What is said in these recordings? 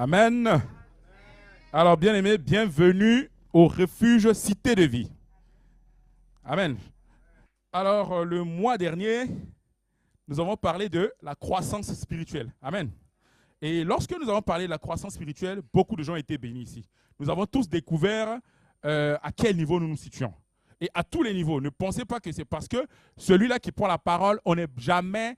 Amen. Alors, bien-aimés, bienvenue au refuge Cité de Vie. Amen. Alors, le mois dernier, nous avons parlé de la croissance spirituelle. Amen. Et lorsque nous avons parlé de la croissance spirituelle, beaucoup de gens ont été bénis ici. Nous avons tous découvert à quel niveau nous nous situons. Et à tous les niveaux. Ne pensez pas que c'est parce que celui-là qui prend la parole, on n'est jamais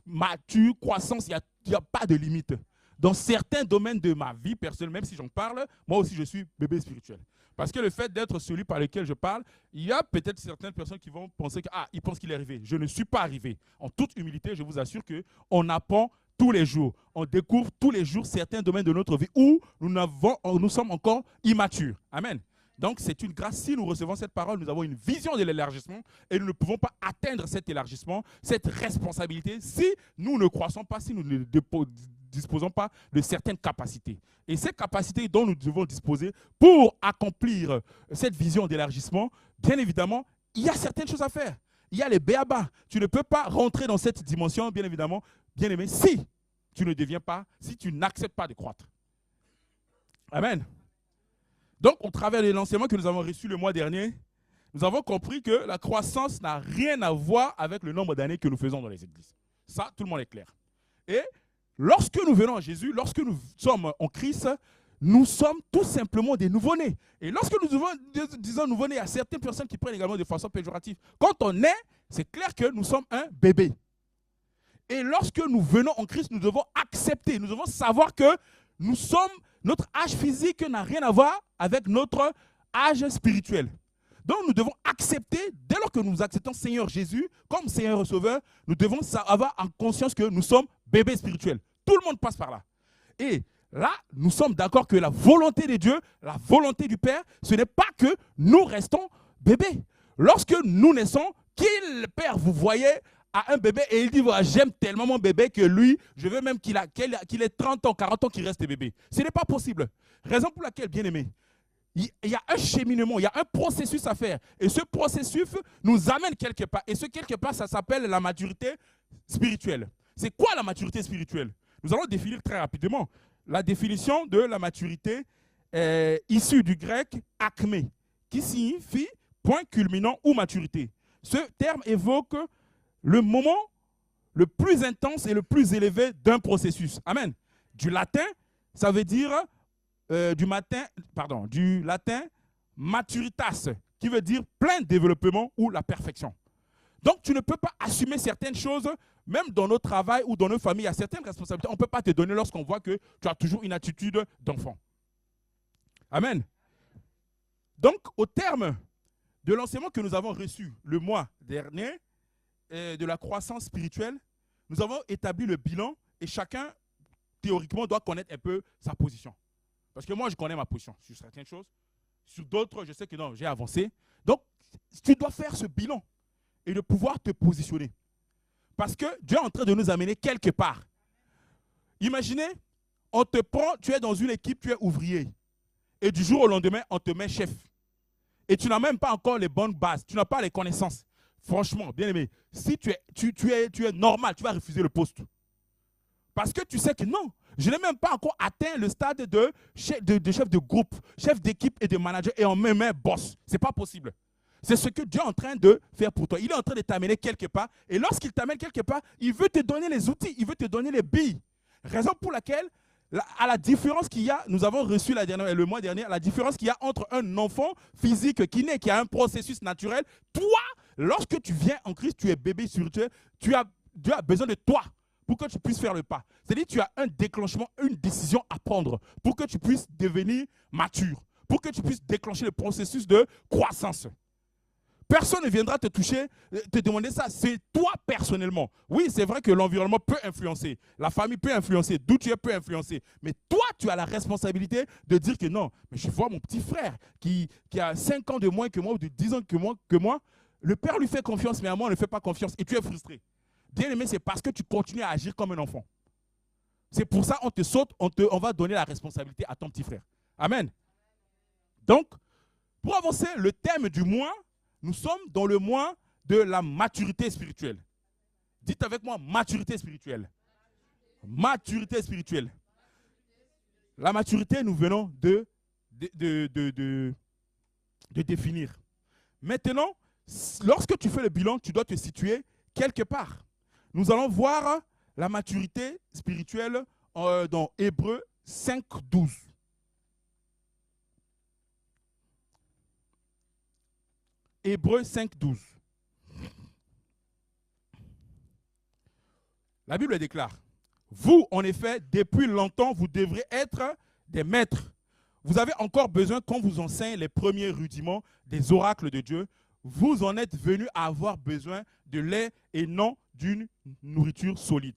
mature, croissance, il n'y a pas de limite. Dans certains domaines de ma vie personnelle, même si j'en parle, moi aussi je suis bébé spirituel. Parce que le fait d'être celui par lequel je parle, il y a peut-être certaines personnes qui vont penser qu'il pense qu'il est arrivé. Je ne suis pas arrivé. En toute humilité, je vous assure qu'on apprend tous les jours. On découvre tous les jours certains domaines de notre vie où nous sommes encore immatures. Amen. Donc, c'est une grâce. Si nous recevons cette parole, nous avons une vision de l'élargissement et nous ne pouvons pas atteindre cet élargissement, cette responsabilité, si nous ne croissons pas, si nous ne disposons pas de certaines capacités. Et ces capacités dont nous devons disposer pour accomplir cette vision d'élargissement, bien évidemment, il y a certaines choses à faire. Il y a les béabas. Tu ne peux pas rentrer dans cette dimension, bien évidemment, bien aimé, si tu ne deviens pas, si tu n'acceptes pas de croître. Amen. Donc, au travers de l'enseignement que nous avons reçu le mois dernier, nous avons compris que la croissance n'a rien à voir avec le nombre d'années que nous faisons dans les églises. Ça, tout le monde est clair. Et lorsque nous venons à Jésus, lorsque nous sommes en Christ, nous sommes tout simplement des nouveau-nés. Et lorsque nous disons nouveau-nés, il y a certaines personnes qui prennent également de façon péjorative. Quand on est, c'est clair que nous sommes un bébé. Et lorsque nous venons en Christ, nous devons accepter, nous devons savoir que notre âge physique n'a rien à voir avec notre âge spirituel. Donc nous devons accepter, dès lors que nous acceptons Seigneur Jésus comme Seigneur et Sauveur, nous devons avoir en conscience que nous sommes bébés spirituels. Tout le monde passe par là. Et là, nous sommes d'accord que la volonté de Dieu, la volonté du Père, ce n'est pas que nous restons bébés. Lorsque nous naissons, qui le Père vous voyez à un bébé et il dit voilà, j'aime tellement mon bébé que lui, je veux même qu'il ait 30 ans, 40 ans, qu'il reste bébé. Ce n'est pas possible. Raison pour laquelle, bien aimé, il y a un cheminement, il y a un processus à faire. Et ce processus nous amène quelque part. Et ce quelque part, ça s'appelle la maturité spirituelle. C'est quoi la maturité spirituelle? Nous allons définir très rapidement. La définition de la maturité est issue du grec akmé, qui signifie point culminant ou maturité. Ce terme évoque le moment le plus intense et le plus élevé d'un processus. Amen. Du latin, ça veut dire du latin maturitas, qui veut dire plein développement ou la perfection. Donc, tu ne peux pas assumer certaines choses, même dans nos travails ou dans nos familles, il y a certaines responsabilités, on ne peut pas te donner lorsqu'on voit que tu as toujours une attitude d'enfant. Amen. Donc, au terme de l'enseignement que nous avons reçu le mois dernier, de la croissance spirituelle, nous avons établi le bilan et chacun, théoriquement, doit connaître un peu sa position. Parce que moi, je connais ma position sur certaines choses. Sur d'autres, je sais que non, j'ai avancé. Donc, tu dois faire ce bilan et de pouvoir te positionner. Parce que Dieu est en train de nous amener quelque part. Imaginez, on te prend, tu es dans une équipe, tu es ouvrier. Et du jour au lendemain, on te met chef. Et tu n'as même pas encore les bonnes bases. Tu n'as pas les connaissances. Franchement, bien aimé, si tu es normal, tu vas refuser le poste. Parce que tu sais que non, je n'ai même pas encore atteint le stade de chef de groupe, chef d'équipe et de manager et on me met boss. Ce n'est pas possible. C'est ce que Dieu est en train de faire pour toi. Il est en train de t'amener quelque part. Et lorsqu'il t'amène quelque part, il veut te donner les outils, il veut te donner les billes. Raison pour laquelle, à la différence qu'il y a, nous avons reçu le mois dernier, la différence qu'il y a entre un enfant physique qui naît, qui a un processus naturel, toi, lorsque tu viens en Christ, tu es bébé spirituel, Dieu a besoin de toi pour que tu puisses faire le pas. C'est-à-dire que tu as un déclenchement, une décision à prendre pour que tu puisses devenir mature, pour que tu puisses déclencher le processus de croissance. Personne ne viendra te toucher, te demander ça. C'est toi personnellement. Oui, c'est vrai que l'environnement peut influencer. La famille peut influencer. D'où tu es peut influencer. Mais toi, tu as la responsabilité de dire que non. Mais je vois mon petit frère qui a 5 ans de moins que moi ou de 10 ans que moi. Le père lui fait confiance, mais à moi, on ne fait pas confiance. Et tu es frustré. Bien aimé, c'est parce que tu continues à agir comme un enfant. C'est pour ça qu'on te saute, on va donner la responsabilité à ton petit frère. Amen. Donc, pour avancer, le thème du mois, nous sommes dans le mois de la maturité spirituelle. Dites avec moi, maturité spirituelle. Maturité spirituelle. La maturité, nous venons de définir. Maintenant, lorsque tu fais le bilan, tu dois te situer quelque part. Nous allons voir la maturité spirituelle dans Hébreux 5, 12. Hébreux 5, 12. La Bible déclare, « Vous, en effet, depuis longtemps, vous devrez être des maîtres. Vous avez encore besoin qu'on vous enseigne les premiers rudiments des oracles de Dieu. Vous en êtes venus à avoir besoin de lait et non d'une nourriture solide. »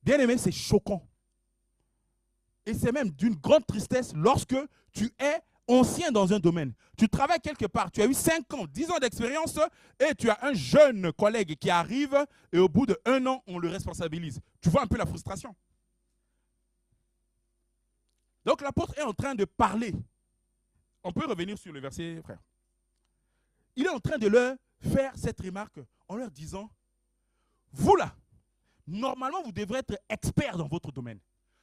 Bien aimé, c'est choquant. Et c'est même d'une grande tristesse lorsque tu es ancien dans un domaine. Tu travailles quelque part, tu as eu 5 ans, 10 ans d'expérience et tu as un jeune collègue qui arrive et au bout d'1 an, on le responsabilise. Tu vois un peu la frustration. Donc l'apôtre est en train de parler. On peut revenir sur le verset, frère. Il est en train de leur faire cette remarque en leur disant, vous là, normalement vous devrez être expert dans votre domaine.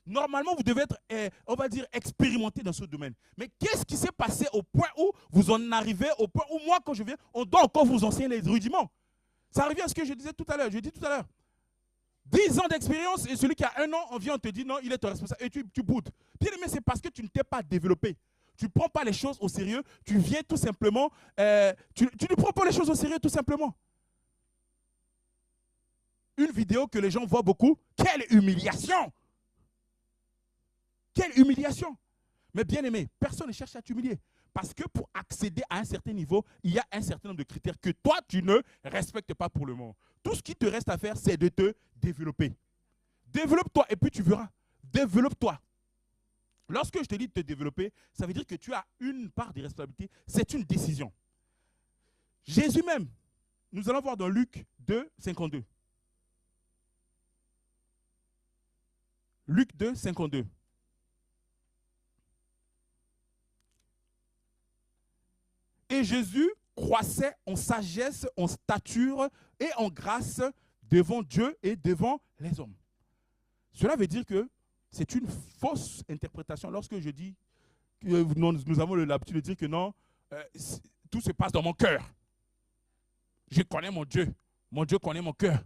Normalement, vous devez être, on va dire, expérimenté dans ce domaine. Mais qu'est-ce qui s'est passé au point où vous en arrivez, au point où moi, quand je viens, on doit encore vous enseigner les rudiments. Ça revient à ce que je disais tout à l'heure. Je dis tout à l'heure. 10 ans d'expérience et celui qui a 1 an, on vient, on te dit non, il est ton responsable et tu boudes. Bien aimé, c'est parce que tu ne t'es pas développé. Tu ne prends pas les choses au sérieux. Tu viens tout simplement, tu ne prends pas les choses au sérieux tout simplement. Une vidéo que les gens voient beaucoup. Quelle humiliation! Quelle humiliation! Mais bien aimé, personne ne cherche à t'humilier. Parce que pour accéder à un certain niveau, il y a un certain nombre de critères que toi, tu ne respectes pas pour le moment. Tout ce qui te reste à faire, c'est de te développer. Développe-toi et puis tu verras. Développe-toi. Lorsque je te dis de te développer, ça veut dire que tu as une part de responsabilité. C'est une décision. Jésus même, nous allons voir dans Luc 2, 52. Luc 2, 52. Et Jésus croissait en sagesse, en stature et en grâce devant Dieu et devant les hommes. Cela veut dire que c'est une fausse interprétation. Lorsque je dis que nous avons l'habitude de dire que non, tout se passe dans mon cœur. Je connais mon Dieu. Mon Dieu connaît mon cœur.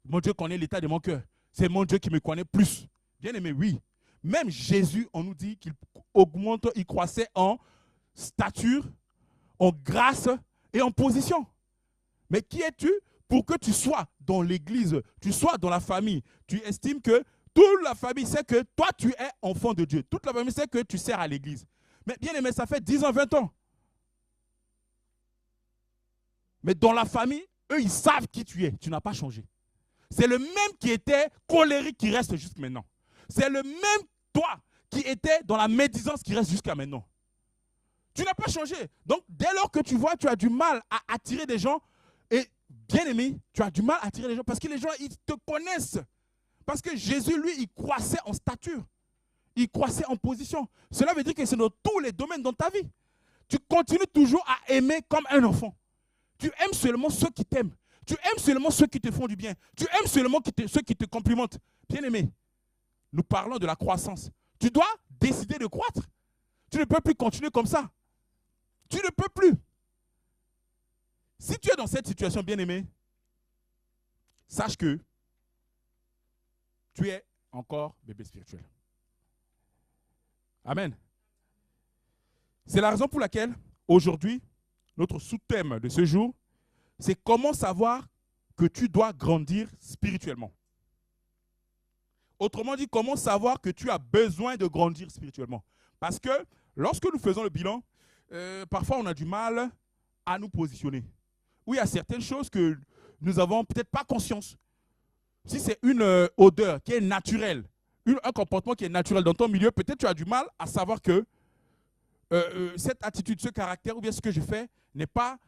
Mon Dieu connaît l'état de mon cœur. C'est mon Dieu qui me connaît plus. Bien aimé, oui. Même Jésus, on nous dit qu'il augmente, il croissait en stature, en grâce et en position. Mais qui es-tu pour que tu sois dans l'église, tu sois dans la famille, tu estimes que toute la famille sait que toi tu es enfant de Dieu. Toute la famille sait que tu sers à l'église. Mais bien aimé, ça fait 10 ans, 20 ans. Mais dans la famille, eux, ils savent qui tu es. Tu n'as pas changé. C'est le même qui était colérique qui reste jusqu'à maintenant. C'est le même toi qui était dans la médisance qui reste jusqu'à maintenant. Tu n'as pas changé. Donc, dès lors que tu vois, tu as du mal à attirer des gens. Et bien aimé, tu as du mal à attirer les gens parce que les gens, ils te connaissent. Parce que Jésus, lui, il croissait en stature. Il croissait en position. Cela veut dire que c'est dans tous les domaines dans ta vie. Tu continues toujours à aimer comme un enfant. Tu aimes seulement ceux qui t'aiment. Tu aimes seulement ceux qui te font du bien. Tu aimes seulement ceux qui te complimentent. Bien aimé, nous parlons de la croissance. Tu dois décider de croître. Tu ne peux plus continuer comme ça. Tu ne peux plus. Si tu es dans cette situation, bien aimé, sache que tu es encore bébé spirituel. Amen. C'est la raison pour laquelle, aujourd'hui, notre sous-thème de ce jour, c'est comment savoir que tu dois grandir spirituellement. Autrement dit, comment savoir que tu as besoin de grandir spirituellement. Parce que lorsque nous faisons le bilan, parfois on a du mal à nous positionner. Oui, il y a certaines choses que nous n'avons peut-être pas conscience. Si c'est une odeur qui est naturelle, un comportement qui est naturel dans ton milieu, peut-être tu as du mal à savoir que cette attitude, ce caractère ou bien ce que je fais n'est pas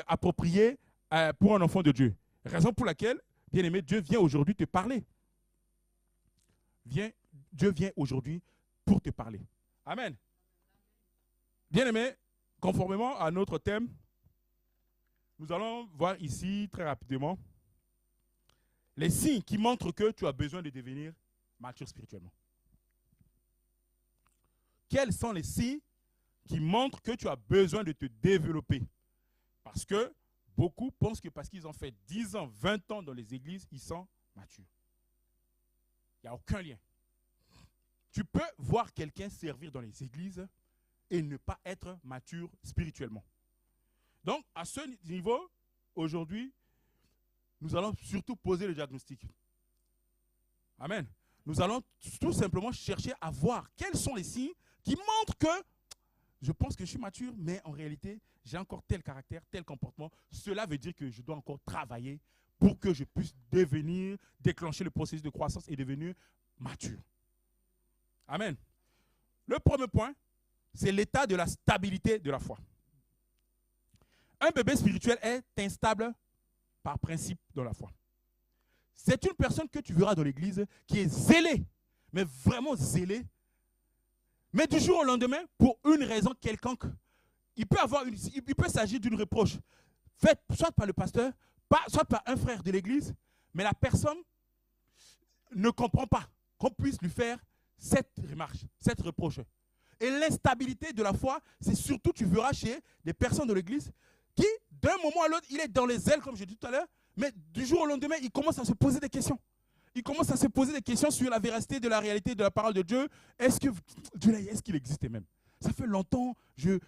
approprié pour un enfant de Dieu. Raison pour laquelle, bien aimé, Dieu vient aujourd'hui te parler. Dieu vient aujourd'hui pour te parler. Amen. Bien aimé, conformément à notre thème, nous allons voir ici très rapidement les signes qui montrent que tu as besoin de devenir mature spirituellement. quels sont les signes qui montrent que tu as besoin de te développer. Parce que beaucoup pensent que parce qu'ils ont fait 10 ans, 20 ans dans les églises, ils sont matures. Il n'y a aucun lien. Tu peux voir quelqu'un servir dans les églises et ne pas être mature spirituellement. Donc, à ce niveau, aujourd'hui, nous allons surtout poser le diagnostic. Amen. Nous allons tout simplement chercher à voir quels sont les signes qui montrent que je pense que je suis mature, mais en réalité, j'ai encore tel caractère, tel comportement. Cela veut dire que je dois encore travailler pour que je puisse déclencher le processus de croissance et devenir mature. Amen. Le premier point, c'est l'état de la stabilité de la foi. Un bébé spirituel est instable par principe dans la foi. C'est une personne que tu verras dans l'église qui est zélée, mais vraiment zélée. Mais du jour au lendemain, pour une raison quelconque, il peut s'agir d'une reproche faite soit par le pasteur, soit par un frère de l'église, mais la personne ne comprend pas qu'on puisse lui faire cette remarque, cette reproche. Et l'instabilité de la foi, c'est surtout, tu verras chez des personnes de l'église qui, d'un moment à l'autre, il est dans les ailes, comme j'ai dit tout à l'heure, mais du jour au lendemain, il commence à se poser des questions. Il commence à se poser des questions sur la véracité de la réalité de la parole de Dieu. Est-ce qu'il existait même? Ça fait longtemps, je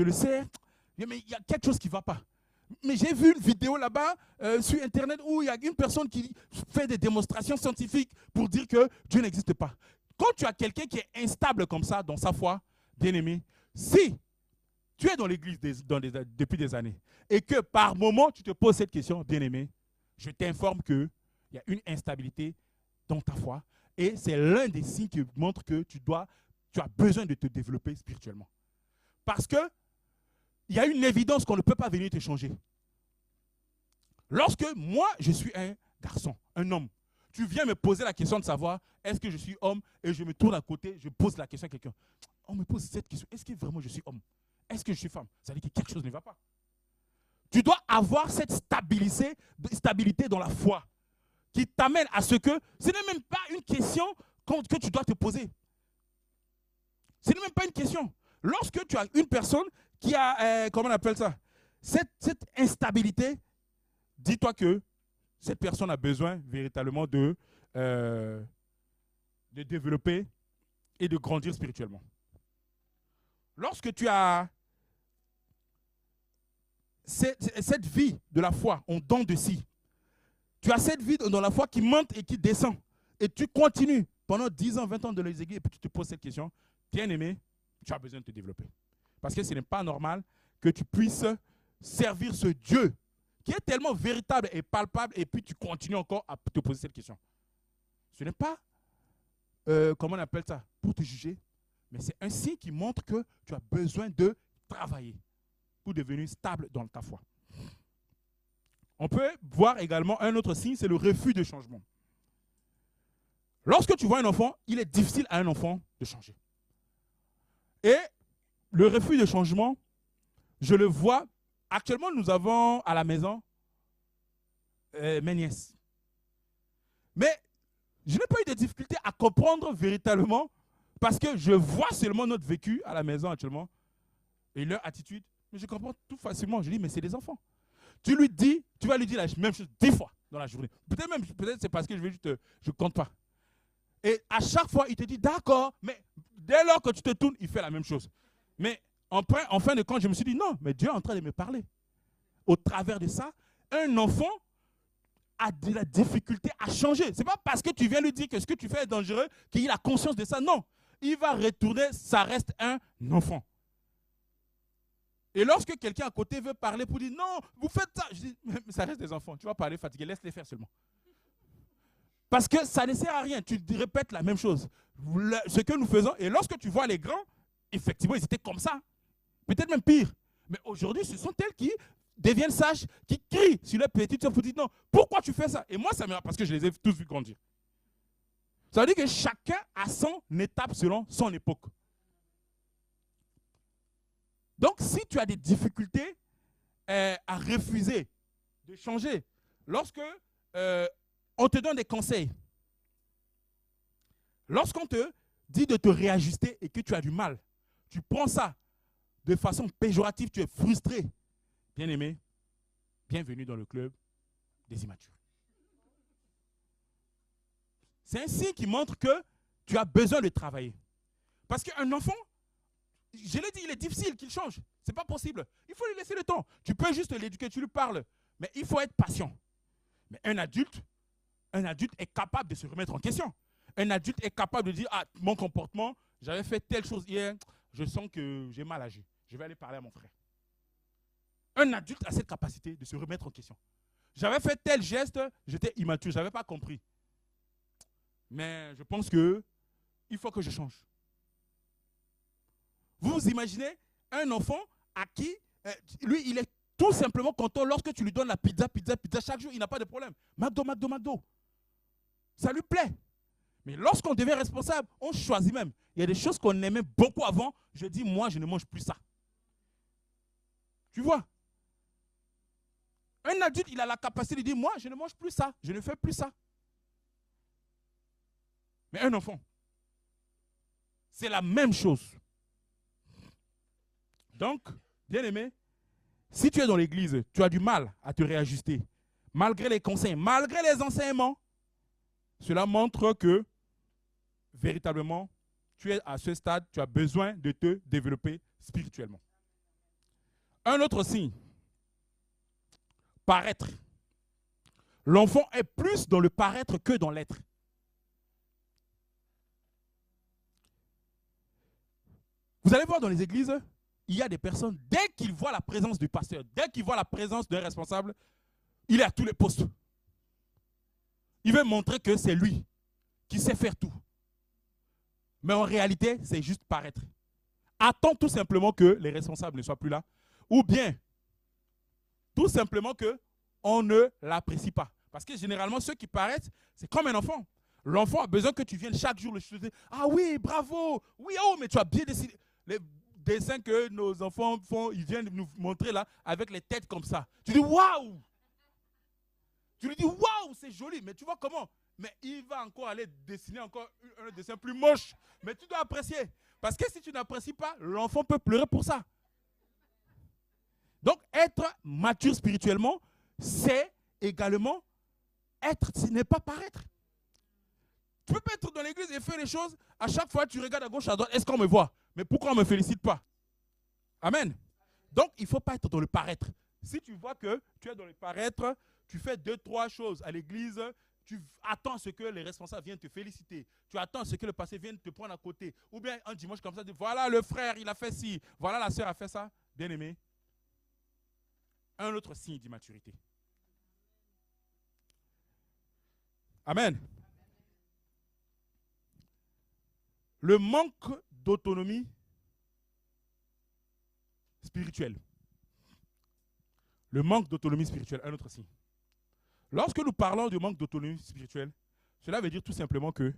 le sais, mais il y a quelque chose qui ne va pas. Mais j'ai vu une vidéo là-bas sur Internet où il y a une personne qui fait des démonstrations scientifiques pour dire que Dieu n'existe pas. Quand tu as quelqu'un qui est instable comme ça dans sa foi, bien-aimé, si tu es dans l'église depuis des années et que par moment tu te poses cette question, bien-aimé, je t'informe qu'il y a une instabilité dans ta foi et c'est l'un des signes qui montre que tu as besoin de te développer spirituellement. Parce que il y a une évidence qu'on ne peut pas venir te changer. Lorsque moi, je suis un garçon, un homme, tu viens me poser la question de savoir est-ce que je suis homme et je me tourne à côté, je pose la question à quelqu'un. On me pose cette question, est-ce que vraiment je suis homme? Est-ce que je suis femme? Ça veut dire que quelque chose ne va pas. Tu dois avoir cette stabilité dans la foi qui t'amène à ce que ce n'est même pas une question que tu dois te poser. Ce n'est même pas une question. Lorsque tu as une personne qui a, comment on appelle ça, cette instabilité, dis-toi que cette personne a besoin véritablement de développer et de grandir spirituellement. Lorsque tu as cette vie de la foi en dents de scie, tu as cette vie dans la foi qui monte et qui descend, et tu continues pendant 10 ans, 20 ans de les aiguilles, et puis tu te poses cette question, bien-aimé, tu as besoin de te développer. Parce que ce n'est pas normal que tu puisses servir ce Dieu qui est tellement véritable et palpable, et puis tu continues encore à te poser cette question. Ce n'est pas, comment on appelle ça, pour te juger, mais c'est un signe qui montre que tu as besoin de travailler pour devenir stable dans ta foi. On peut voir également un autre signe, c'est le refus de changement. Lorsque tu vois un enfant, il est difficile à un enfant de changer. Et le refus de changement, je le vois. Actuellement, nous avons à la maison mes nièces. Mais je n'ai pas eu de difficulté à comprendre véritablement parce que je vois seulement notre vécu à la maison actuellement et leur attitude. Mais je comprends tout facilement. Je dis, mais c'est des enfants. Tu vas lui dire la même chose 10 fois dans la journée. Peut-être c'est parce que je ne compte pas. Et à chaque fois, il te dit, d'accord, mais dès lors que tu te tournes, il fait la même chose. Mais en fin de compte, je me suis dit, non, mais Dieu est en train de me parler. Au travers de ça, un enfant a de la difficulté à changer. Ce n'est pas parce que tu viens lui dire que ce que tu fais est dangereux qu'il a conscience de ça. Non, il va retourner, ça reste un enfant. Et lorsque quelqu'un à côté veut parler pour dire, non, vous faites ça, je dis, mais ça reste des enfants, tu vas parler fatigué, laisse-les faire seulement. Parce que ça ne sert à rien, tu répètes la même chose. Ce que nous faisons, et lorsque tu vois les grands, effectivement, ils étaient comme ça. Peut-être même pire. Mais aujourd'hui, ce sont elles qui deviennent sages, qui crient sur leurs petites soeurs pour dire non, pourquoi tu fais ça? Et moi, ça me parce que je les ai tous vus grandir. Ça veut dire que chacun a son étape selon son époque. Donc, si tu as des difficultés à refuser de changer, lorsque on te donne des conseils, lorsqu'on te dit de te réajuster et que tu as du mal, tu prends ça de façon péjorative, tu es frustré, bien-aimé, bienvenue dans le club des immatures. C'est un signe qui montre que tu as besoin de travailler. Parce qu'un enfant, je l'ai dit, il est difficile qu'il change. Ce n'est pas possible. Il faut lui laisser le temps. Tu peux juste l'éduquer, tu lui parles. Mais il faut être patient. Mais un adulte est capable de se remettre en question. Un adulte est capable de dire, ah, mon comportement, j'avais fait telle chose hier, je sens que j'ai mal agi. Je vais aller parler à mon frère. Un adulte a cette capacité de se remettre en question. J'avais fait tel geste, j'étais immature, je n'avais pas compris. Mais je pense qu'il faut que je change. Vous imaginez un enfant à qui, lui, il est tout simplement content lorsque tu lui donnes la pizza chaque jour, il n'a pas de problème. McDo. Ça lui plaît. Mais lorsqu'on devient responsable, on choisit même. Il y a des choses qu'on aimait beaucoup avant. Je dis, moi, je ne mange plus ça. Tu vois? Un adulte, il a la capacité de dire, moi, je ne mange plus ça. Je ne fais plus ça. Mais un enfant, c'est la même chose. Donc, bien aimé, si tu es dans l'église, tu as du mal à te réajuster, malgré les conseils, malgré les enseignements, cela montre que, véritablement, tu es à ce stade, tu as besoin de te développer spirituellement. Un autre signe, paraître. L'enfant est plus dans le paraître que dans l'être. Vous allez voir dans les églises, il y a des personnes, dès qu'ils voient la présence du pasteur, dès qu'ils voient la présence d'un responsable, il est à tous les postes. Il veut montrer que c'est lui qui sait faire tout. Mais en réalité, c'est juste paraître. Attends tout simplement que les responsables ne soient plus là. Ou bien, tout simplement qu'on ne l'apprécie pas. Parce que généralement, ceux qui paraissent, c'est comme un enfant. L'enfant a besoin que tu viennes chaque jour le chuter. Ah oui, bravo. Oui, oh, mais tu as bien décidé. Les dessins que nos enfants font, ils viennent nous montrer là, avec les têtes comme ça. Tu dis, waouh! Tu lui dis, waouh, c'est joli. Mais tu vois comment? Mais il va encore aller dessiner encore un dessin plus moche. Mais tu dois apprécier. Parce que si tu n'apprécies pas, l'enfant peut pleurer pour ça. Donc, être mature spirituellement, c'est également être, ce n'est pas paraître. Tu peux pas être dans l'église et faire les choses, à chaque fois tu regardes à gauche, à droite, est-ce qu'on me voit? Mais pourquoi on ne me félicite pas? Amen. Donc, il ne faut pas être dans le paraître. Si tu vois que tu es dans le paraître, tu fais 2-3 choses à l'église, tu attends ce que les responsables viennent te féliciter. Tu attends ce que le pasteur vienne te prendre à côté. Ou bien un dimanche comme ça, voilà le frère, il a fait ci. Voilà la sœur a fait ça. Bien aimé. Un autre signe d'immaturité. Amen. Le manque d'autonomie spirituelle. Le manque d'autonomie spirituelle, un autre signe. Lorsque nous parlons du manque d'autonomie spirituelle, cela veut dire tout simplement que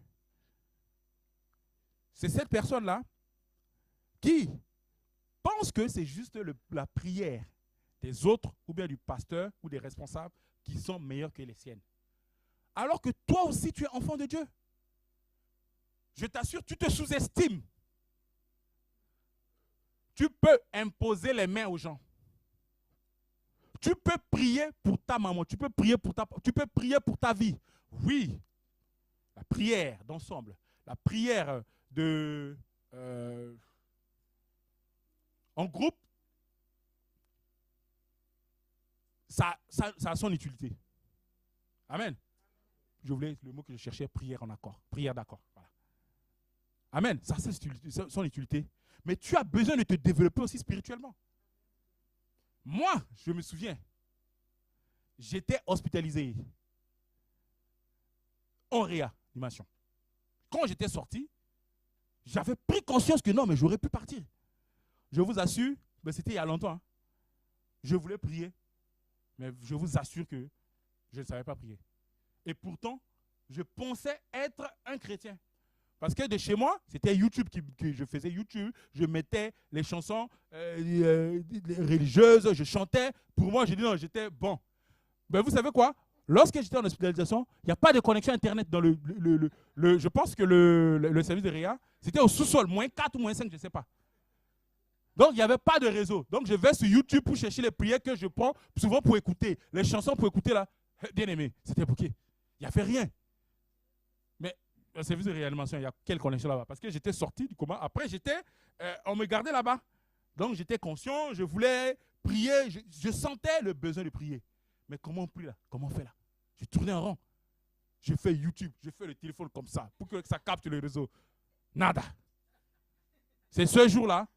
c'est cette personne-là qui pense que c'est juste la prière des autres ou bien du pasteur ou des responsables qui sont meilleurs que les siennes. Alors que toi aussi, tu es enfant de Dieu. Je t'assure, tu te sous-estimes. Tu peux imposer les mains aux gens. Tu peux prier pour ta maman, tu peux prier pour ta vie. Oui, la prière d'ensemble, la prière en groupe, ça a son utilité. Amen. Je voulais le mot que je cherchais, prière en accord, prière d'accord. Voilà. Amen, ça a son utilité. Mais tu as besoin de te développer aussi spirituellement. Moi, je me souviens, j'étais hospitalisé en réanimation. Quand j'étais sorti, j'avais pris conscience que non, mais j'aurais pu partir. Je vous assure, mais c'était il y a longtemps. Hein. Je voulais prier, mais je vous assure que je ne savais pas prier. Et pourtant, je pensais être un chrétien. Parce que de chez moi, c'était YouTube que je faisais YouTube. Je mettais les chansons religieuses, je chantais. Pour moi, j'ai dit non, j'étais bon. Ben vous savez quoi? Lorsque j'étais en hospitalisation, il n'y a pas de connexion Internet dans je pense que le service de Réa, c'était au sous-sol, -4 ou -5, je ne sais pas. Donc, il n'y avait pas de réseau. Donc, je vais sur YouTube pour chercher les prières que je prends souvent pour écouter. Les chansons pour écouter là. Bien aimé, c'était bouquet. Il n'y avait rien. Mais le service de réanimation, il y a quelle connexion là-bas? Parce que j'étais sorti du coma. Après, on me gardait là-bas. Donc, j'étais conscient, je voulais prier. Je sentais le besoin de prier. Mais comment on prie là? Comment on fait là? Je tournais en rond. Je fais YouTube, je fais le téléphone comme ça pour que ça capte le réseau. Nada. C'est ce jour-là.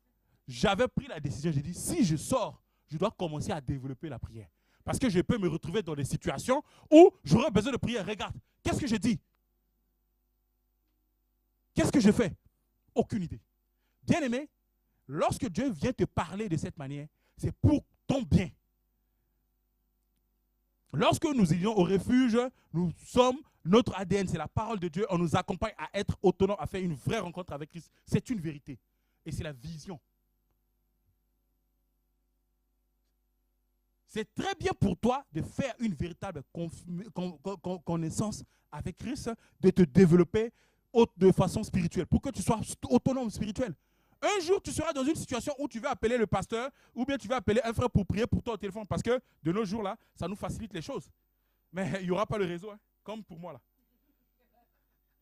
J'avais pris la décision, j'ai dit, si je sors, je dois commencer à développer la prière. Parce que je peux me retrouver dans des situations où j'aurai besoin de prière. Regarde, qu'est-ce que je dis? Qu'est-ce que je fais? Aucune idée. Bien aimé, lorsque Dieu vient te parler de cette manière, c'est pour ton bien. Lorsque nous irions au refuge, notre ADN, c'est la parole de Dieu. On nous accompagne à être autonomes, à faire une vraie rencontre avec Christ. C'est une vérité. Et c'est la vision. C'est très bien pour toi de faire une véritable connaissance avec Christ, de te développer de façon spirituelle, pour que tu sois autonome spirituel. Un jour, tu seras dans une situation où tu vas appeler le pasteur ou bien tu vas appeler un frère pour prier pour toi au téléphone, parce que de nos jours, là, ça nous facilite les choses. Mais il n'y aura pas le réseau, hein, comme pour moi. Là.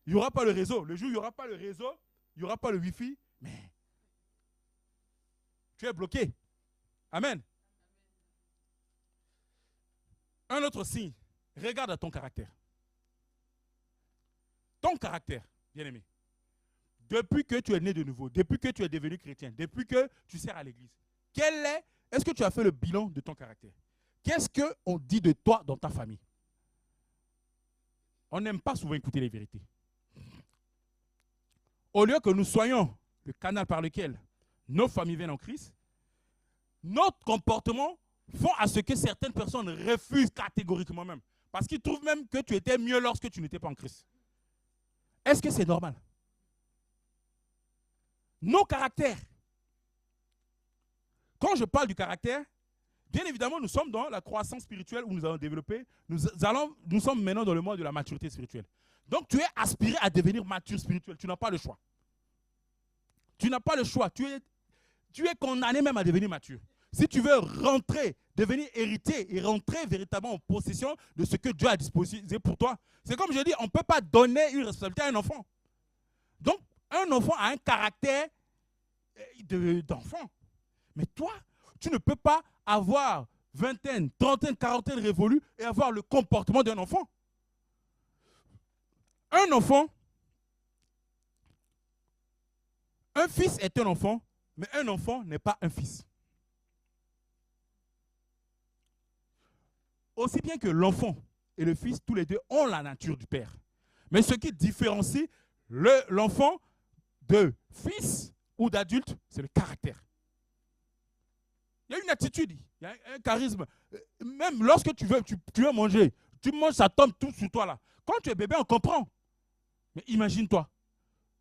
Il n'y aura pas le réseau. Le jour où il n'y aura pas le réseau, il n'y aura pas le Wi-Fi, mais tu es bloqué. Amen. Un autre signe, regarde à ton caractère. Ton caractère, bien-aimé. Depuis que tu es né de nouveau, depuis que tu es devenu chrétien, depuis que tu sers à l'église, est-ce que tu as fait le bilan de ton caractère? Qu'est-ce qu'on dit de toi dans ta famille? On n'aime pas souvent écouter les vérités. Au lieu que nous soyons le canal par lequel nos familles viennent en Christ, notre comportement font à ce que certaines personnes refusent catégoriquement même. Parce qu'ils trouvent même que tu étais mieux lorsque tu n'étais pas en Christ. Est-ce que c'est normal? Nos caractères. Quand je parle du caractère, bien évidemment, nous sommes dans la croissance spirituelle où nous allons développer. Nous sommes maintenant dans le monde de la maturité spirituelle. Donc, tu es aspiré à devenir mature spirituel. Tu n'as pas le choix. Tu n'as pas le choix. Tu es condamné même à devenir mature. Si tu veux rentrer, devenir héritier et rentrer véritablement en possession de ce que Dieu a disposé pour toi, c'est comme je dis, on ne peut pas donner une responsabilité à un enfant. Donc, un enfant a un caractère d'enfant. Mais toi, tu ne peux pas avoir vingtaine, trentaine, quarantaine révolus et avoir le comportement d'un enfant. Un enfant, un fils est un enfant, mais un enfant n'est pas un fils. Aussi bien que l'enfant et le fils, tous les deux ont la nature du père. Mais ce qui différencie l'enfant de fils ou d'adulte, c'est le caractère. Il y a une attitude, il y a un charisme. Même lorsque tu veux manger, tu manges, ça tombe tout sur toi là. Quand tu es bébé, on comprend. Mais imagine-toi,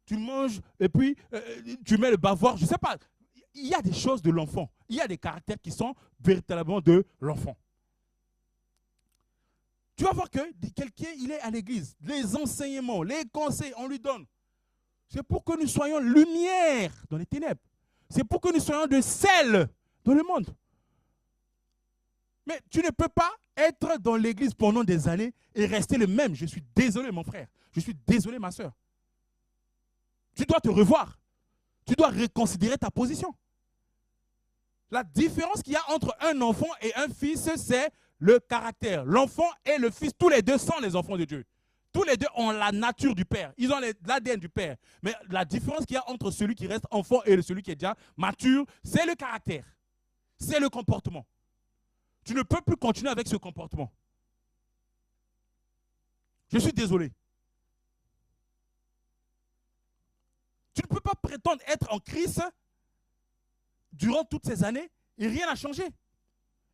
tu manges et puis tu mets le bavoir, je ne sais pas. Il y a des choses de l'enfant. Il y a des caractères qui sont véritablement de l'enfant. Tu vas voir que quelqu'un, il est à l'église. Les enseignements, les conseils, on lui donne. C'est pour que nous soyons lumière dans les ténèbres. C'est pour que nous soyons de sel dans le monde. Mais tu ne peux pas être dans l'église pendant des années et rester le même. Je suis désolé, mon frère. Je suis désolé, ma soeur. Tu dois te revoir. Tu dois reconsidérer ta position. La différence qu'il y a entre un enfant et un fils, c'est le caractère. L'enfant et le fils, tous les deux sont les enfants de Dieu. Tous les deux ont la nature du Père. Ils ont l'ADN du Père. Mais la différence qu'il y a entre celui qui reste enfant et celui qui est déjà mature, c'est le caractère. C'est le comportement. Tu ne peux plus continuer avec ce comportement. Je suis désolé. Tu ne peux pas prétendre être en Christ durant toutes ces années et rien n'a changé.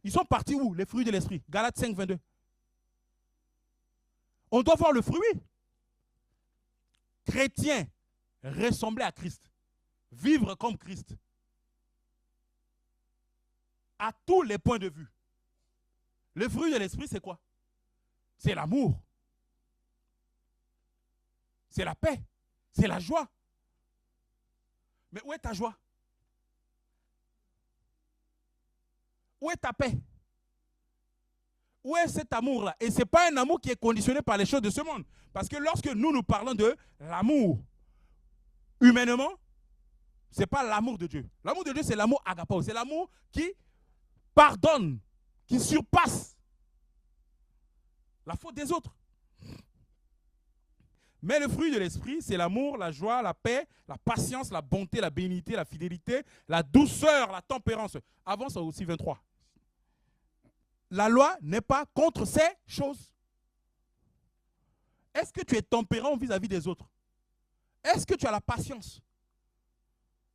Ils sont partis où? Les fruits de l'esprit. Galates 5, 22. On doit voir le fruit. Chrétien, ressembler à Christ. Vivre comme Christ. À tous les points de vue. Le fruit de l'esprit, c'est quoi? c'est l'amour. C'est la paix. C'est la joie. Mais où est ta joie? Où est ta paix? Où est cet amour-là? Et ce n'est pas un amour qui est conditionné par les choses de ce monde. Parce que lorsque nous parlons de l'amour, humainement, ce n'est pas l'amour de Dieu. L'amour de Dieu, c'est l'amour agapao. C'est l'amour qui pardonne, qui surpasse la faute des autres. Mais le fruit de l'esprit, c'est l'amour, la joie, la paix, la patience, la bonté, la bénignité, la fidélité, la douceur, la tempérance. Avance aussi 23. La loi n'est pas contre ces choses. Est-ce que tu es tempérant vis-à-vis des autres? Est-ce que tu as la patience?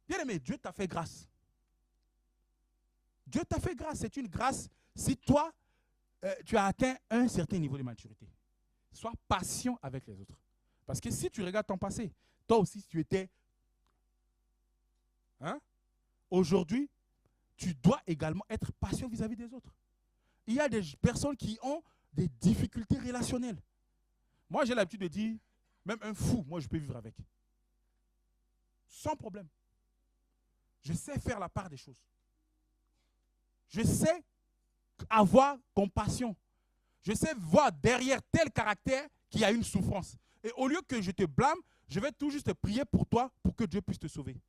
Bien aimé, Dieu t'a fait grâce. Dieu t'a fait grâce. C'est une grâce si toi, tu as atteint un certain niveau de maturité. Sois patient avec les autres. Parce que si tu regardes ton passé, toi aussi, si tu étais... Aujourd'hui, tu dois également être patient vis-à-vis des autres. Il y a des personnes qui ont des difficultés relationnelles. Moi, j'ai l'habitude de dire, même un fou, moi, je peux vivre avec. Sans problème. Je sais faire la part des choses. Je sais avoir compassion. Je sais voir derrière tel caractère qu'il y a une souffrance. Et au lieu que je te blâme, je vais tout juste prier pour toi pour que Dieu puisse te sauver.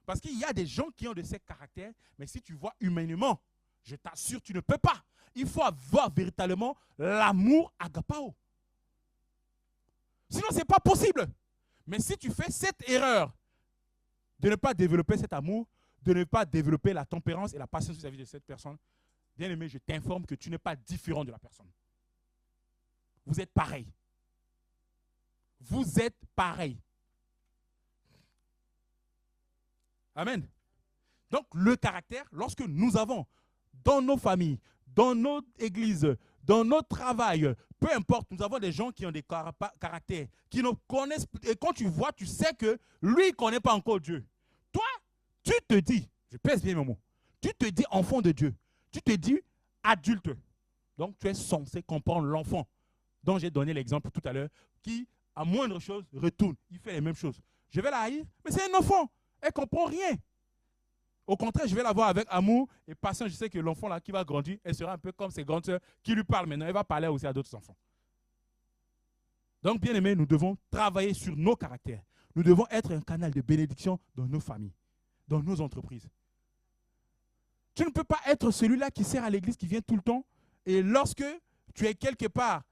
Parce qu'il y a des gens qui ont de ces caractères, mais si tu vois humainement, je t'assure, tu ne peux pas. Il faut avoir véritablement l'amour agapao. Sinon, ce n'est pas possible. Mais si tu fais cette erreur de ne pas développer cet amour, de ne pas développer la tempérance et la patience vis-à-vis de cette personne, bien aimé, je t'informe que tu n'es pas différent de la personne. Vous êtes pareil. Vous êtes pareil. Amen. Donc, le caractère, lorsque nous avons dans nos familles, dans notre église, dans notre travail, peu importe, nous avons des gens qui ont des caractères, qui nous connaissent. Et quand tu vois, tu sais que lui, il ne connaît pas encore Dieu. Toi, tu te dis, je pèse bien mes mots, tu te dis enfant de Dieu. Tu te dis adulte. Donc, tu es censé comprendre l'enfant dont j'ai donné l'exemple tout à l'heure, qui, à moindre chose, retourne. Il fait les mêmes choses. Je vais la haïr, mais c'est un enfant. Elle ne comprend rien. Au contraire, je vais la voir avec amour et patience. Je sais que l'enfant là qui va grandir, elle sera un peu comme ses grandes sœurs qui lui parlent maintenant. Elle va parler aussi à d'autres enfants. Donc, bien aimés, nous devons travailler sur nos caractères. Nous devons être un canal de bénédiction dans nos familles, dans nos entreprises. Tu ne peux pas être celui-là qui sert à l'église, qui vient tout le temps. Et lorsque tu es quelque part,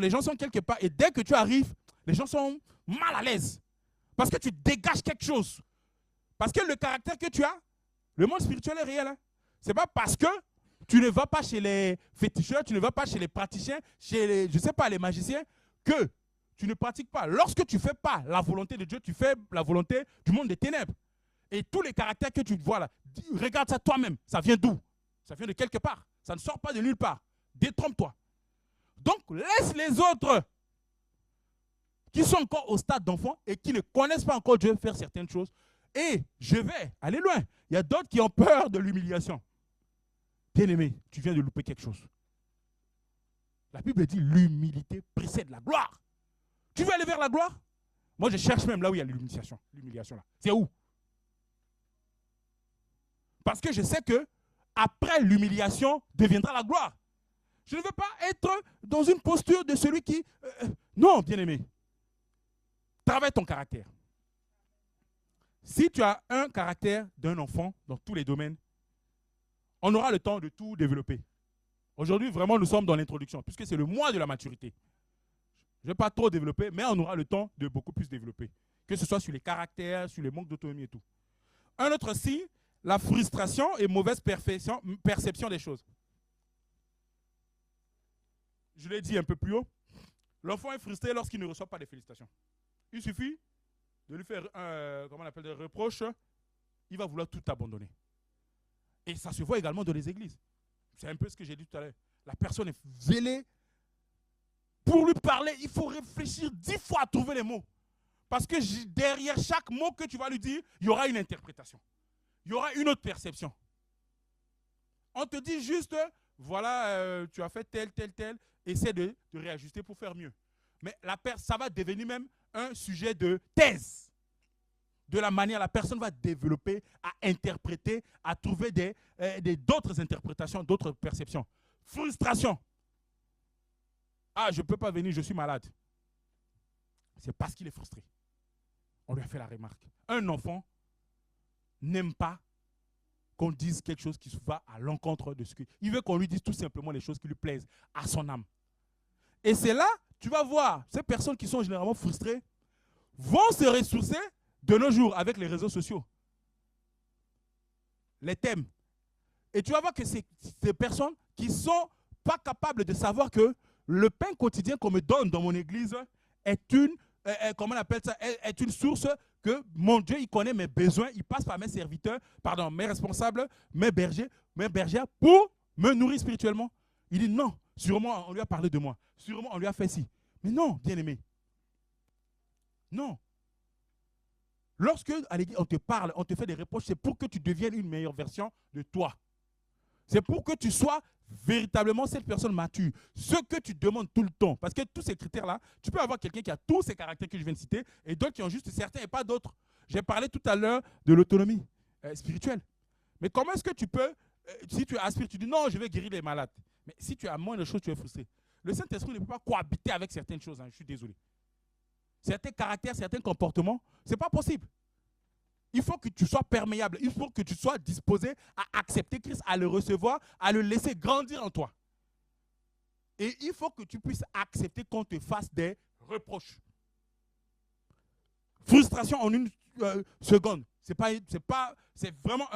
les gens sont quelque part, et dès que tu arrives, les gens sont mal à l'aise. Parce que tu dégages quelque chose. Parce que le caractère que tu as, le monde spirituel est réel. Hein? Ce n'est pas parce que tu ne vas pas chez les féticheurs, tu ne vas pas chez les praticiens, chez les, je sais pas, les magiciens, que tu ne pratiques pas. Lorsque tu ne fais pas la volonté de Dieu, tu fais la volonté du monde des ténèbres. Et tous les caractères que tu vois là, regarde ça toi-même. Ça vient d'où? Ça vient de quelque part. Ça ne sort pas de nulle part. Détrompe-toi. Donc, laisse les autres qui sont encore au stade d'enfant et qui ne connaissent pas encore Dieu faire certaines choses. Et je vais aller loin. Il y a d'autres qui ont peur de l'humiliation. Bien-aimé, tu viens de louper quelque chose. La Bible dit l'humilité précède la gloire. Tu veux aller vers la gloire? Moi, je cherche même là où il y a l'humiliation. L'humiliation là. C'est où? Parce que je sais que après l'humiliation deviendra la gloire. Je ne veux pas être dans une posture de celui qui... non, bien-aimé. Travaille ton caractère. Si tu as un caractère d'un enfant dans tous les domaines, on aura le temps de tout développer. Aujourd'hui, vraiment, nous sommes dans l'introduction, puisque c'est le mois de la maturité. Je ne vais pas trop développer, mais on aura le temps de beaucoup plus développer. Que ce soit sur les caractères, sur les manques d'autonomie et tout. Un autre signe, la frustration et mauvaise perception des choses. Je l'ai dit un peu plus haut. L'enfant est frustré lorsqu'il ne reçoit pas de félicitations. Il suffit de lui faire des reproches, il va vouloir tout abandonner. Et ça se voit également dans les églises. C'est un peu ce que j'ai dit tout à l'heure. La personne est zélée. Pour lui parler, il faut réfléchir 10 fois à trouver les mots. Parce que derrière chaque mot que tu vas lui dire, il y aura une interprétation. Il y aura une autre perception. On te dit juste, voilà, tu as fait tel. essaie de réajuster pour faire mieux. Mais ça va devenir même un sujet de thèse. De la manière la personne va développer, à interpréter, à trouver d'autres interprétations, d'autres perceptions. Frustration. Ah, je ne peux pas venir, je suis malade. C'est parce qu'il est frustré. On lui a fait la remarque. Un enfant n'aime pas qu'on dise quelque chose qui va à l'encontre de ce qu'il... Il veut qu'on lui dise tout simplement les choses qui lui plaisent à son âme. Et c'est là, tu vas voir, ces personnes qui sont généralement frustrées vont se ressourcer de nos jours avec les réseaux sociaux. Les thèmes. Et tu vas voir que c'est ces personnes qui ne sont pas capables de savoir que le pain quotidien qu'on me donne dans mon église est une, comment on appelle ça, est une source que mon Dieu, il connaît mes besoins, il passe par mes serviteurs, pardon, mes responsables, mes bergères pour me nourrir spirituellement. Il dit non, sûrement on lui a parlé de moi, sûrement on lui a fait ci. Mais non, bien-aimé. Non. Lorsque à l'église on te parle, on te fait des reproches, c'est pour que tu deviennes une meilleure version de toi. C'est pour que tu sois véritablement cette personne mature. Ce que tu demandes tout le temps. Parce que tous ces critères-là, tu peux avoir quelqu'un qui a tous ces caractères que je viens de citer et d'autres qui ont juste certains et pas d'autres. J'ai parlé tout à l'heure de l'autonomie spirituelle. Mais comment est-ce que tu peux, si tu aspires, tu dis non, je vais guérir les malades. Mais si tu as moins de choses, tu es frustré. Le Saint-Esprit ne peut pas cohabiter avec certaines choses. Hein, je suis désolé. Certains caractères, certains comportements, ce n'est pas possible. Il faut que tu sois perméable. Il faut que tu sois disposé à accepter Christ, à le recevoir, à le laisser grandir en toi. Et il faut que tu puisses accepter qu'on te fasse des reproches. Frustration en une seconde. C'est vraiment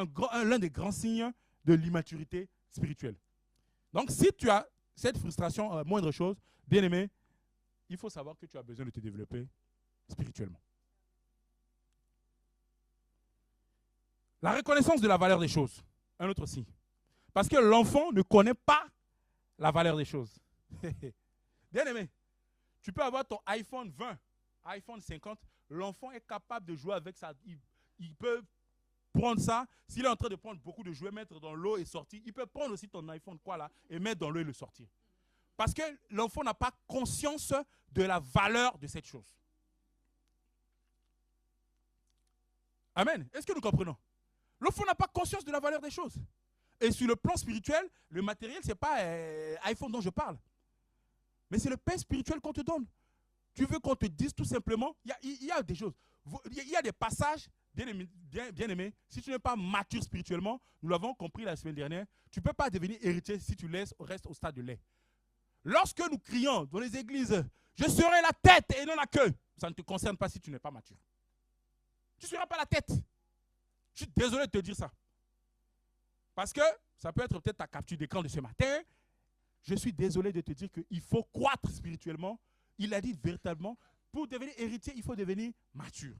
l'un des grands signes de l'immaturité spirituelle. Donc, si tu as cette frustration, moindre chose, bien aimé, il faut savoir que tu as besoin de te développer spirituellement. La reconnaissance de la valeur des choses. Un autre signe. Parce que l'enfant ne connaît pas la valeur des choses. Bien aimé, tu peux avoir ton iPhone 20, iPhone 50, l'enfant est capable de jouer avec ça. Il peut prendre ça, s'il est en train de prendre beaucoup de jouets, mettre dans l'eau et sortir, il peut prendre aussi ton iPhone et mettre dans l'eau et le sortir. Parce que l'enfant n'a pas conscience de la valeur de cette chose. Amen. Est-ce que nous comprenons? L'enfant n'a pas conscience de la valeur des choses. Et sur le plan spirituel, le matériel, ce n'est pas iPhone dont je parle. Mais c'est le pain spirituel qu'on te donne. Tu veux qu'on te dise tout simplement, il y a des choses. Il y a des passages, bien aimé, si tu n'es pas mature spirituellement, nous l'avons compris la semaine dernière, tu ne peux pas devenir héritier si tu restes au stade de lait. Lorsque nous crions dans les églises, je serai la tête et non la queue, ça ne te concerne pas si tu n'es pas mature. Tu ne seras pas la tête. Je suis désolé de te dire ça. Parce que ça peut être peut-être ta capture d'écran de ce matin. Je suis désolé de te dire qu'il faut croître spirituellement. Il a dit véritablement, pour devenir héritier, il faut devenir mature.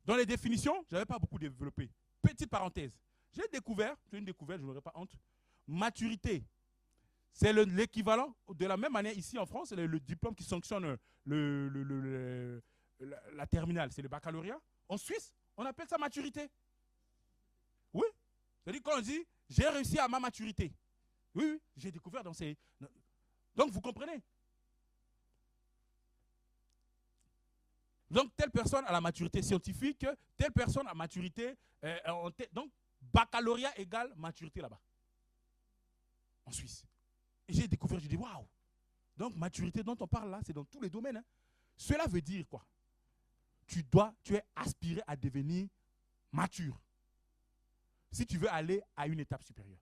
Dans les définitions, je n'avais pas beaucoup développé. Petite parenthèse. J'ai découvert, c'est une découverte, je n'aurais pas honte, maturité. C'est l'équivalent, de la même manière ici en France, c'est le diplôme qui sanctionne la terminale, c'est le baccalauréat. En Suisse, on appelle ça maturité. Oui. C'est-à-dire quand on dit, j'ai réussi à ma maturité. Oui, j'ai découvert dans ces... Donc, vous comprenez? Donc, telle personne a la maturité scientifique, telle personne a maturité... donc, baccalauréat égale maturité là-bas. En Suisse. Et j'ai découvert, j'ai dit, waouh! Donc, maturité dont on parle là, c'est dans tous les domaines. Hein. Cela veut dire quoi? Tu es aspiré à devenir mature. Si tu veux aller à une étape supérieure.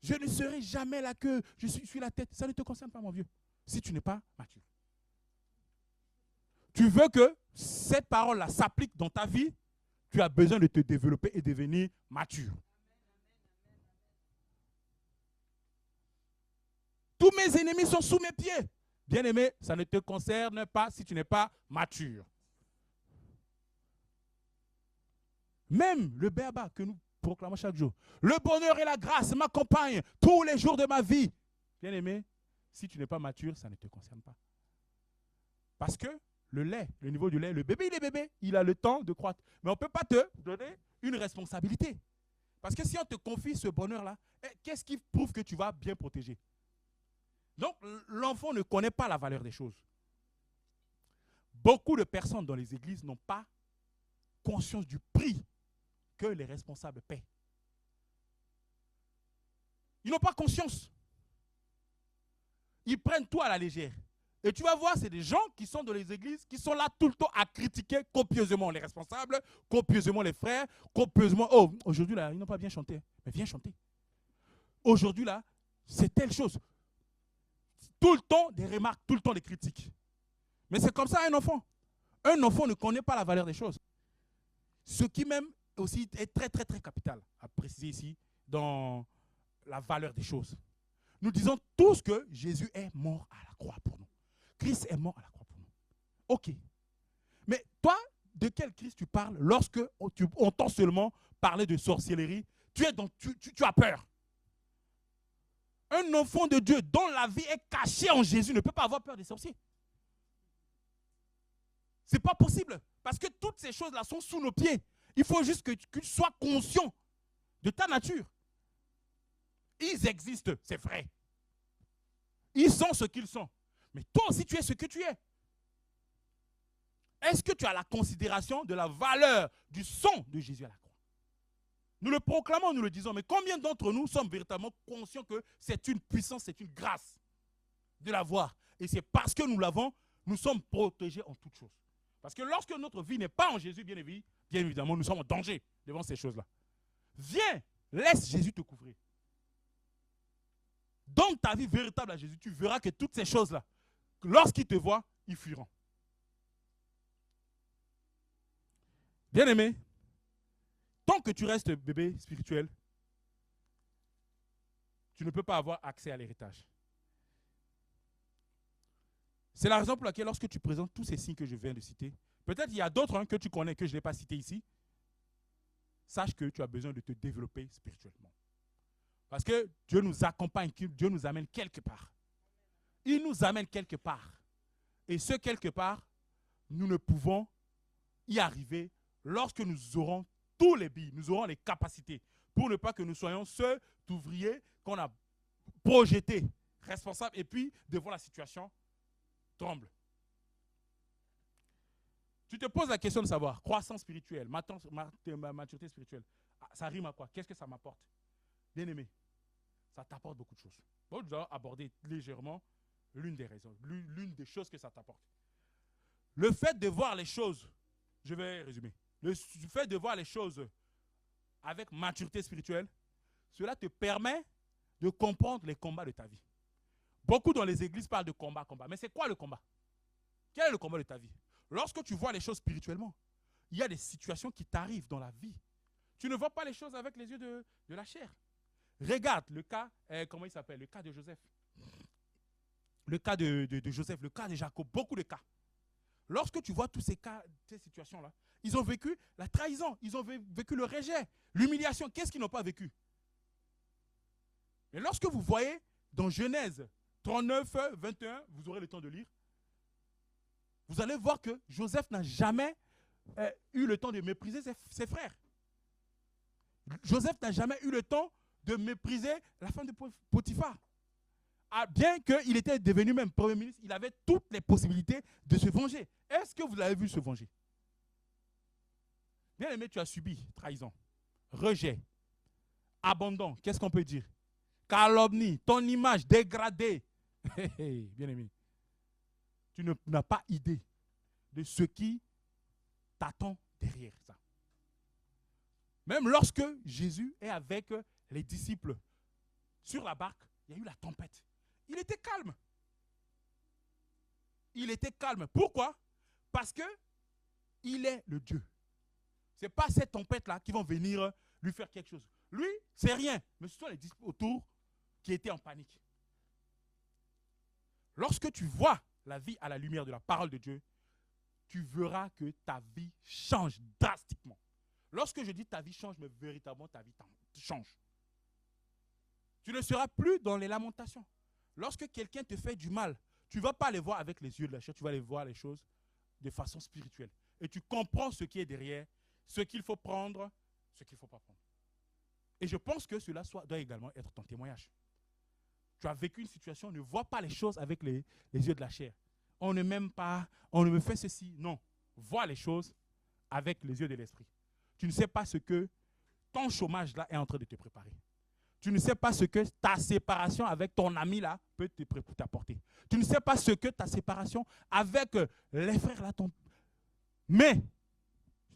Je ne serai jamais la queue, je suis la tête. Ça ne te concerne pas, mon vieux, si tu n'es pas mature. Tu veux que cette parole-là s'applique dans ta vie, tu as besoin de te développer et devenir mature. Tous mes ennemis sont sous mes pieds. Bien-aimé, ça ne te concerne pas si tu n'es pas mature. Même le béaba que nous proclamons chaque jour. Le bonheur et la grâce m'accompagnent tous les jours de ma vie. Bien-aimé, si tu n'es pas mature, ça ne te concerne pas. Parce que le lait, le niveau du lait, le bébé, il est bébé, il a le temps de croître. Mais on ne peut pas te donner une responsabilité. Parce que si on te confie ce bonheur-là, qu'est-ce qui prouve que tu vas bien protéger? Donc, l'enfant ne connaît pas la valeur des choses. Beaucoup de personnes dans les églises n'ont pas conscience du prix que les responsables paient. Ils n'ont pas conscience. Ils prennent tout à la légère. Et tu vas voir, c'est des gens qui sont dans les églises, qui sont là tout le temps à critiquer copieusement les responsables, copieusement les frères, copieusement. Oh, aujourd'hui là, ils n'ont pas bien chanté. Mais viens chanter. Aujourd'hui là, c'est telle chose. Tout le temps des remarques, tout le temps des critiques. Mais c'est comme ça un enfant. Un enfant ne connaît pas la valeur des choses. Ce qui même aussi est très, très, très capital à préciser ici dans la valeur des choses. Nous disons tous que Jésus est mort à la croix pour nous. Christ est mort à la croix pour nous. Ok. Mais toi, de quel Christ tu parles lorsque tu entends seulement parler de sorcellerie? Tu as peur. Un enfant de Dieu dont la vie est cachée en Jésus ne peut pas avoir peur des sorciers. Ce n'est pas possible. Parce que toutes ces choses-là sont sous nos pieds. Il faut juste que tu sois conscient de ta nature. Ils existent, c'est vrai. Ils sont ce qu'ils sont. Mais toi aussi, tu es ce que tu es. Est-ce que tu as la considération de la valeur du sang de Jésus à la croix? Nous le proclamons, nous le disons, mais combien d'entre nous sommes véritablement conscients que c'est une puissance, c'est une grâce de l'avoir? Et c'est parce que nous l'avons, nous sommes protégés en toutes choses. Parce que lorsque notre vie n'est pas en Jésus, bien évidemment, nous sommes en danger devant ces choses-là. Viens, laisse Jésus te couvrir. Donne ta vie véritable à Jésus, tu verras que toutes ces choses-là, lorsqu'ils te voient, ils fuiront. Bien-aimé, tant que tu restes bébé spirituel, tu ne peux pas avoir accès à l'héritage. C'est la raison pour laquelle lorsque tu présentes tous ces signes que je viens de citer, peut-être il y a d'autres que tu connais que je n'ai pas cités ici, sache que tu as besoin de te développer spirituellement. Parce que Dieu nous accompagne, Dieu nous amène quelque part. Il nous amène quelque part. Et ce quelque part, nous ne pouvons y arriver lorsque nous aurons tous les billes, nous aurons les capacités, pour ne pas que nous soyons ceux ouvriers qu'on a projetés, responsables, et puis devant la situation, tremble. Tu te poses la question de savoir, croissance spirituelle, maturité spirituelle, ça rime à quoi? Qu'est-ce que ça m'apporte? Bien-aimé, ça t'apporte beaucoup de choses. Bon, nous allons aborder légèrement l'une des raisons, l'une des choses que ça t'apporte. Le fait de voir les choses, je vais résumer, le fait de voir les choses avec maturité spirituelle, cela te permet de comprendre les combats de ta vie. Beaucoup dans les églises parlent de combat. Mais c'est quoi le combat? Quel est le combat de ta vie? Lorsque tu vois les choses spirituellement, il y a des situations qui t'arrivent dans la vie. Tu ne vois pas les choses avec les yeux de la chair. Regarde le cas, comment il s'appelle? Le cas de Joseph. Le cas de Joseph, le cas de Jacob, beaucoup de cas. Lorsque tu vois tous ces cas, ces situations-là, ils ont vécu la trahison, ils ont vécu le rejet, l'humiliation. Qu'est-ce qu'ils n'ont pas vécu? Mais lorsque vous voyez dans Genèse 39, 21, vous aurez le temps de lire, vous allez voir que Joseph n'a jamais eu le temps de mépriser ses frères. Joseph n'a jamais eu le temps de mépriser la femme de Potiphar. Bien qu'il était devenu même premier ministre, il avait toutes les possibilités de se venger. Est-ce que vous l'avez vu se venger? Bien aimé, tu as subi trahison, rejet, abandon, qu'est-ce qu'on peut dire? Calomnie, ton image dégradée. Bien aimé, tu n'as pas idée de ce qui t'attend derrière ça. Même lorsque Jésus est avec les disciples sur la barque, il y a eu la tempête. Il était calme. Il était calme. Pourquoi? Parce que il est le Dieu. Ce n'est pas cette tempête-là qui vont venir lui faire quelque chose. Lui, c'est rien. Mais ce sont les disciples autour qui étaient en panique. Lorsque tu vois la vie à la lumière de la parole de Dieu, tu verras que ta vie change drastiquement. Lorsque je dis ta vie change, mais véritablement ta vie change. Tu ne seras plus dans les lamentations. Lorsque quelqu'un te fait du mal, tu ne vas pas les voir avec les yeux de la chair, tu vas les voir les choses de façon spirituelle. Et tu comprends ce qui est derrière, ce qu'il faut prendre, ce qu'il ne faut pas prendre. Et je pense que cela doit également être ton témoignage. Tu as vécu une situation, ne vois pas les choses avec les yeux de la chair. On ne m'aime pas, on ne me fait ceci. Non, vois les choses avec les yeux de l'esprit. Tu ne sais pas ce que ton chômage là est en train de te préparer. Tu ne sais pas ce que ta séparation avec ton ami là peut t'apporter. Tu ne sais pas ce que ta séparation avec les frères là. Mais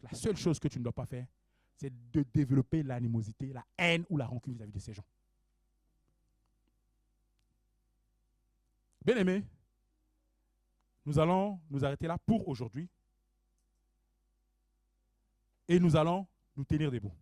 la seule chose que tu ne dois pas faire, c'est de développer l'animosité, la haine ou la rancune vis-à-vis de ces gens. Bien aimé, nous allons nous arrêter là pour aujourd'hui. Et nous allons nous tenir debout.